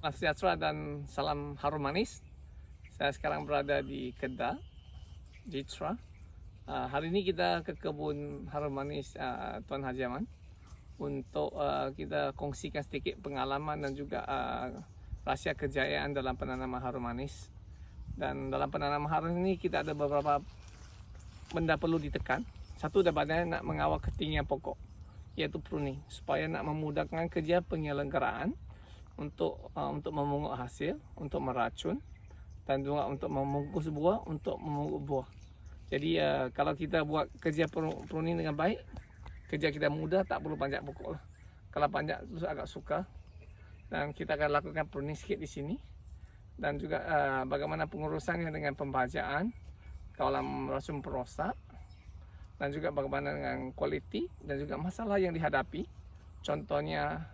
Salam sejahtera dan salam harum manis. Saya sekarang berada di Kedah, Jitra. Hari ini kita ke kebun harum manis Tuan Haji Aman untuk kita kongsikan sedikit pengalaman dan juga rahsia kejayaan dalam penanaman harum manis. Dan dalam penanaman harum ini kita ada beberapa benda perlu ditekan. Satu daripadanya nak mengawal ketinggian pokok, iaitu pruning, supaya nak memudahkan kerja penyelenggaraan untuk memungut hasil, untuk meracun dan juga untuk membungkus buah, untuk memungut buah. Jadi kalau kita buat kerja pruning dengan baik, kerja kita mudah, tak perlu panjat pokok lah. Kalau panjat tu agak sukar. Dan kita akan lakukan pruning sikit di sini. Dan juga bagaimana pengurusannya dengan pembajaan, kawalan racun perosak, dan juga bagaimana dengan kualiti dan juga masalah yang dihadapi. Contohnya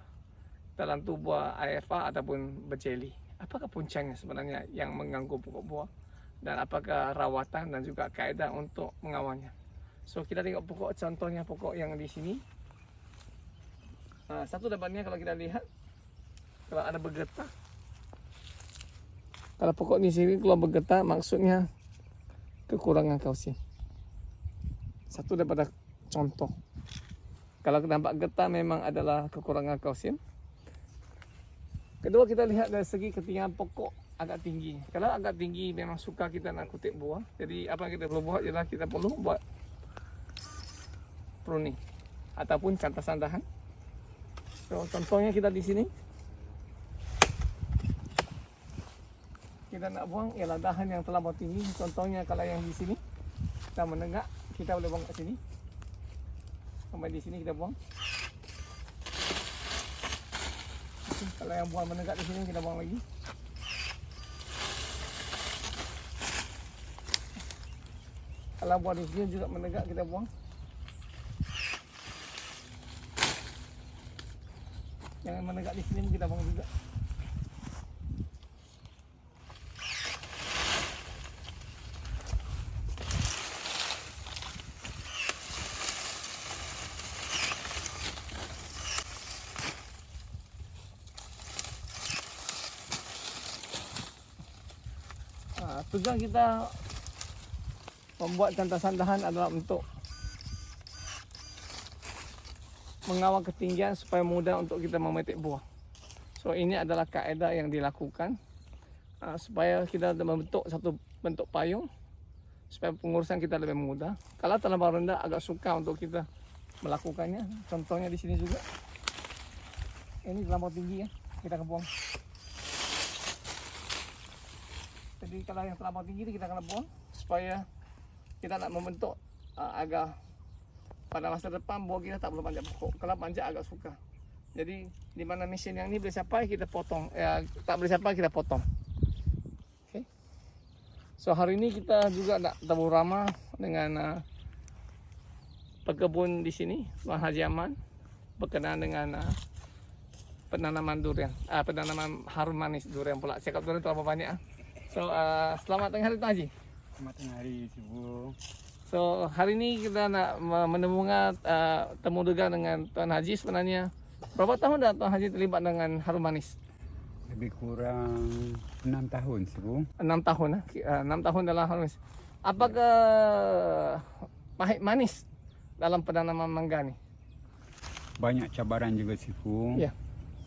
dalam tubuh IFA ataupun berjeli. Apakah puncanya sebenarnya yang mengganggu pokok buah, dan apakah rawatan dan juga kaedah untuk mengawalnya. So kita tengok pokok, contohnya pokok yang di sini. Satu dapatnya kalau kita lihat, kalau ada bergetah, kalau pokok di sini keluar bergetah, maksudnya kekurangan kalsium. Satu daripada contoh. Kalau nampak getah memang adalah kekurangan kalsium. Kedua, kita lihat dari segi ketinggian pokok agak tinggi. Kalau agak tinggi memang suka kita nak kutip buah. Jadi apa yang kita perlu buat ialah kita perlu buat pruning ataupun cantasan dahan. So contohnya kita di sini, kita nak buang ialah dahan yang terlampau tinggi. Contohnya kalau yang di sini kita menegak, kita boleh buang kat sini. Sampai di sini kita buang. Kalau yang buah menegak di sini, kita buang lagi. Kalau buah di sini juga menegak, kita buang. Yang menegak di sini kita buang juga. Tujuan kita membuat cantasan dahan adalah untuk mengawal ketinggian supaya mudah untuk kita memetik buah. So ini adalah kaedah yang dilakukan supaya kita membentuk satu bentuk payung supaya pengurusan kita lebih mudah. Kalau terlalu rendah agak sukar untuk kita melakukannya. Contohnya di sini juga. Ini terlalu tinggi ya, kita akan buang. Jadi kalau yang terlampau tinggi kita akan buang supaya kita nak membentuk agak pada masa depan buah kita tak perlu panjat pokok. Kalau panjat agak sukar. Jadi di mana mesin yang ni boleh sampai kita potong, tak boleh sampai kita potong. Okay. So hari ini kita juga nak tamu ramah dengan pekebun di sini, Tuan Haji Aman, berkenaan dengan penanaman durian, penanaman harum manis durian pula. Cakap durian terlalu banyak. So, selamat tengah hari Tuan Haji. Selamat tengah hari Cibu. So, hari ini kita nak menemukan temu dengar dengan Tuan Haji. Sebenarnya berapa tahun dah Tuan Haji terlibat dengan harum manis? Lebih kurang 6 tahun Cibu. 6 tahun 6 tahun dalam harum manis. Apakah pahit manis dalam penanaman mangga ni? Banyak cabaran juga Cibu. Ya.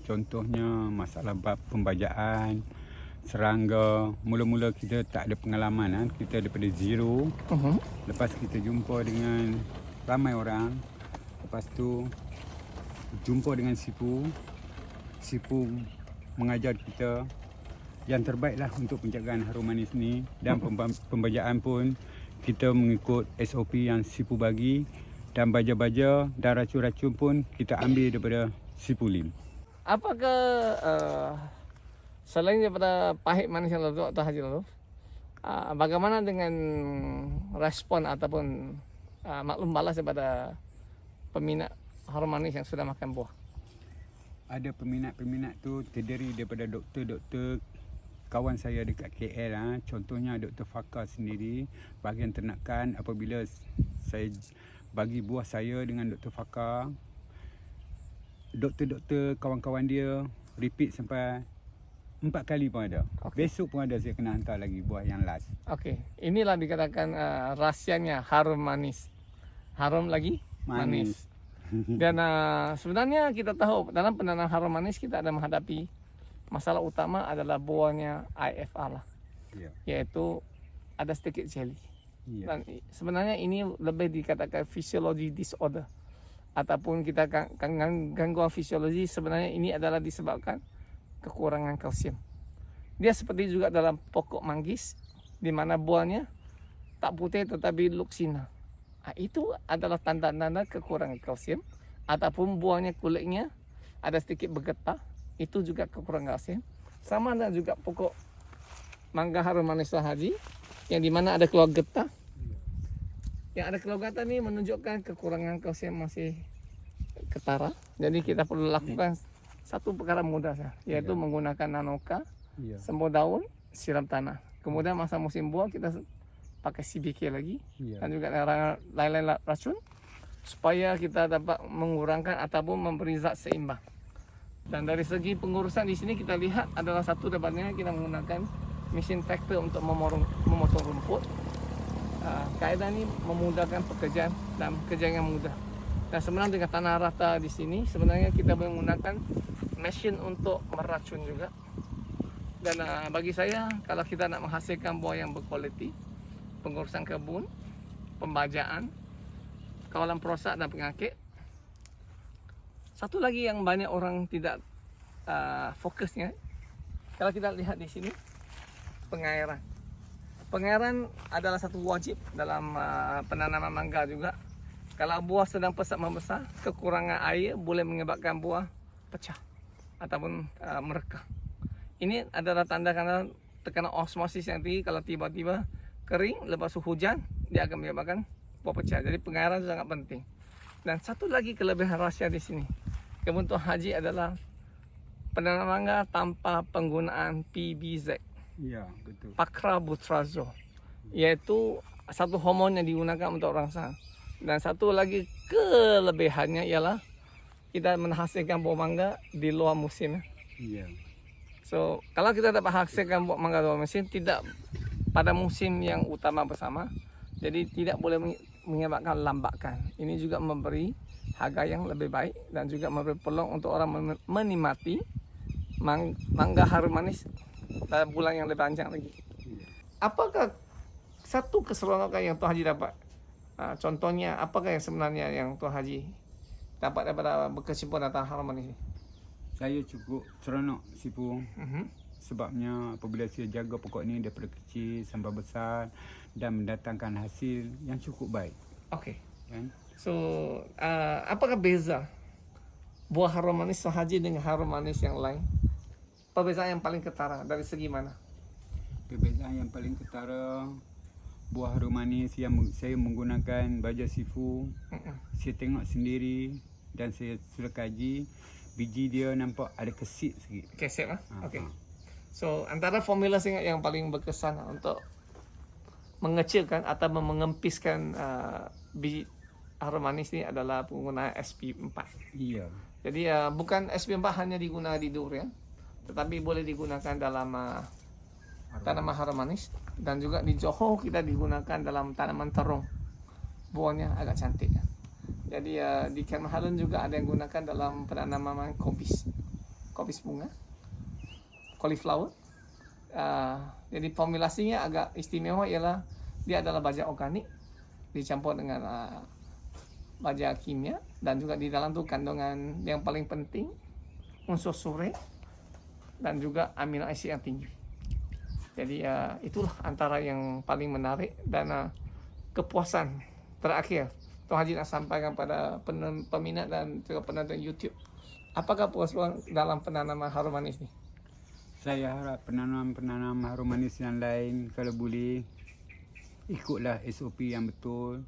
Contohnya masalah bab pembajaan, serangga. Mula-mula kita tak ada pengalaman, kita daripada zero. Lepas kita jumpa dengan ramai orang, lepas tu jumpa dengan Sipu mengajar kita yang terbaik lah untuk penjagaan harum manis ni. Dan pembajaan pun kita mengikut SOP yang Sipu bagi, dan baja-baja dan racun-racun pun kita ambil daripada Sipu Lim. Apakah selain daripada pahit manis yang lalu Tuan Haji lalu, bagaimana dengan respon ataupun maklum balas daripada peminat harum manis yang sudah makan buah? Ada peminat-peminat tu terdiri daripada doktor-doktor kawan saya dekat KL. Contohnya Dr. Fakar sendiri, bahagian ternakan. Apabila saya bagi buah saya dengan Dr. Fakar, doktor-doktor kawan-kawan dia repeat sampai 4 kali pun ada. Okey. Besok pun ada saya kena hantar lagi buah yang last. Okey, inilah dikatakan rahsianya harum manis. Harum lagi manis. Dan sebenarnya kita tahu dalam penanaman harum manis kita ada menghadapi masalah utama adalah buahnya IFR lah, Ya. yaitu ada sedikit jelly. Ya. Dan sebenarnya ini lebih dikatakan physiology disorder ataupun kita gangguan fisiologi. Sebenarnya ini adalah disebabkan kekurangan kalsium. Dia seperti juga dalam pokok manggis di mana buahnya tak putih tetapi luksina. Itu adalah tanda-tanda kekurangan kalsium. Ataupun buahnya kulitnya ada sedikit bergetah, itu juga kekurangan kalsium. Sama ada juga pokok mangga harum manis Haji yang di mana ada keluar getah. Yang ada keluar getah ini menunjukkan kekurangan kalsium masih ketara. Jadi kita perlu lakukan satu perkara mudah saja, yaitu menggunakan nanoka, Ya. sembuh daun, siram tanah. Kemudian masa musim buah kita pakai CBK lagi Ya. dan juga lain-lain racun supaya kita dapat mengurangkan ataupun memberi zat seimbang. Dan dari segi pengurusan di sini kita lihat adalah satu dapatnya kita menggunakan mesin traktor untuk memotong rumput. Kaedah ini memudahkan pekerjaan dan pekerjaan yang mudah. Dan sebenarnya dengan tanah rata di sini sebenarnya kita menggunakan mesin untuk meracun juga. Dan bagi saya kalau kita nak menghasilkan buah yang berkualiti, pengurusan kebun, pembajaan, kawalan perosak dan pengakit. Satu lagi yang banyak orang tidak fokusnya, kalau kita lihat di sini, pengairan. Pengairan adalah satu wajib dalam penanaman mangga juga. Kalau buah sedang pesat membesar, kekurangan air boleh menyebabkan buah pecah ataupun merekah. Ini adalah tanda karena tekanan osmosis yang tinggi. Kalau tiba-tiba kering lepas hujan, dia akan menyebabkan buah pecah. Jadi pengairan itu sangat penting. Dan satu lagi kelebihan rahsia di sini, kebun Tuan Haji adalah penanaman mangga tanpa penggunaan PBZ, Ya, betul. Pacrabutrazol, yaitu satu hormon yang digunakan untuk rangsang. Dan satu lagi kelebihannya ialah kita menghasilkan buah mangga di luar musim. Ya. So, kalau kita dapat hasilkan buah mangga di luar musim, tidak pada musim yang utama bersama, jadi tidak boleh menyebabkan lambakan. Ini juga memberi harga yang lebih baik dan juga memberi peluang untuk orang menikmati mangga harum manis dalam bulan yang lebih panjang lagi. Apakah satu keseronokan yang Tuan Haji dapat? Contohnya, apakah yang sebenarnya yang Tuan Haji dapat daripada berkecimpung datang harum manis ini? Saya cukup seronok Sipu. Sebabnya apabila saya jaga pokok ni daripada kecil sampai besar dan mendatangkan hasil yang cukup baik. Okey. Kan? So, apakah beza buah harum manis Tuan Haji dengan harum manis yang lain? Perbezaan yang paling ketara dari segi mana? Perbezaan yang paling ketara, buah harum manis yang saya menggunakan baja Sifu. Saya tengok sendiri dan saya sudah kaji, biji dia nampak ada kesit sikit. Kesep lah. Ha, Okey. ha. So, antara formula yang paling berkesan untuk mengecilkan atau mengempiskan biji harum manis ni adalah penggunaan SP4. Iya. Jadi bukan SP4 hanya digunakan di durian, tetapi boleh digunakan dalam tanaman harum manis dan juga di Johor kita digunakan dalam tanaman terung. Buahnya agak cantik. Jadi di Ken Mahalan juga ada yang gunakan dalam penanaman kobis bunga, cauliflower. Jadi formulasinya agak istimewa ialah dia adalah baja organik dicampur dengan baja kimia dan juga di dalam tu kandungan yang paling penting unsur sure dan juga amino asid yang tinggi. Jadi itulah antara yang paling menarik dan kepuasan terakhir Tuan Haji nak sampaikan pada peminat dan juga penonton YouTube. Apakah puas-puas dalam penanaman harum manis ni? Saya harap penanam-penanam harum manis yang lain kalau boleh ikutlah SOP yang betul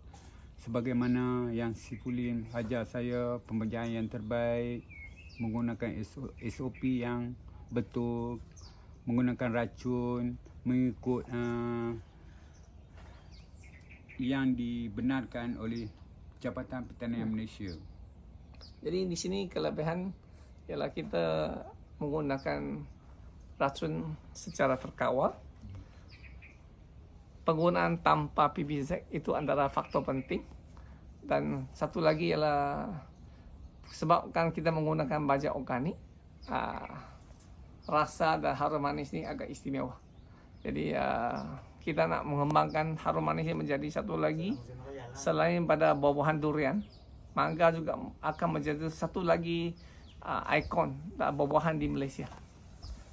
sebagaimana yang Sifulin ajar saya, pembejaan yang terbaik, menggunakan SOP yang betul, menggunakan racun, mengikut yang dibenarkan oleh Jabatan Pertanian Malaysia. Jadi di sini kelebihan ialah kita menggunakan racun secara terkawal. Penggunaan tanpa PBZ itu antara faktor penting. Dan satu lagi ialah sebabkan kita menggunakan baja organik, rasa dan harum manis ini agak istimewa. Jadi kita nak mengembangkan harum manis ini menjadi satu lagi selain pada buah-buahan durian, mangga juga akan menjadi satu lagi ikon buah-buahan di Malaysia.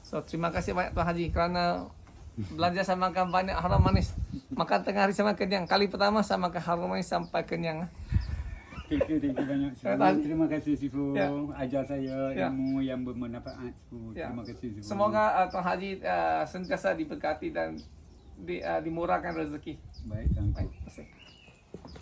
So terima kasih banyak Tuan Haji kerana belajar saya makan banyak harum manis. Makan tengah hari saya makan kenyang. Kali pertama saya makan harum manis sampai kenyang. Thank you banyak. Terima kasih Sifu. Ajar saya ilmu yang bermanfaat. Terima kasih Sifu. Semoga Tuan Haji sentiasa diberkati dan dimurahkan rezeki. Baik, terima Terima kasih.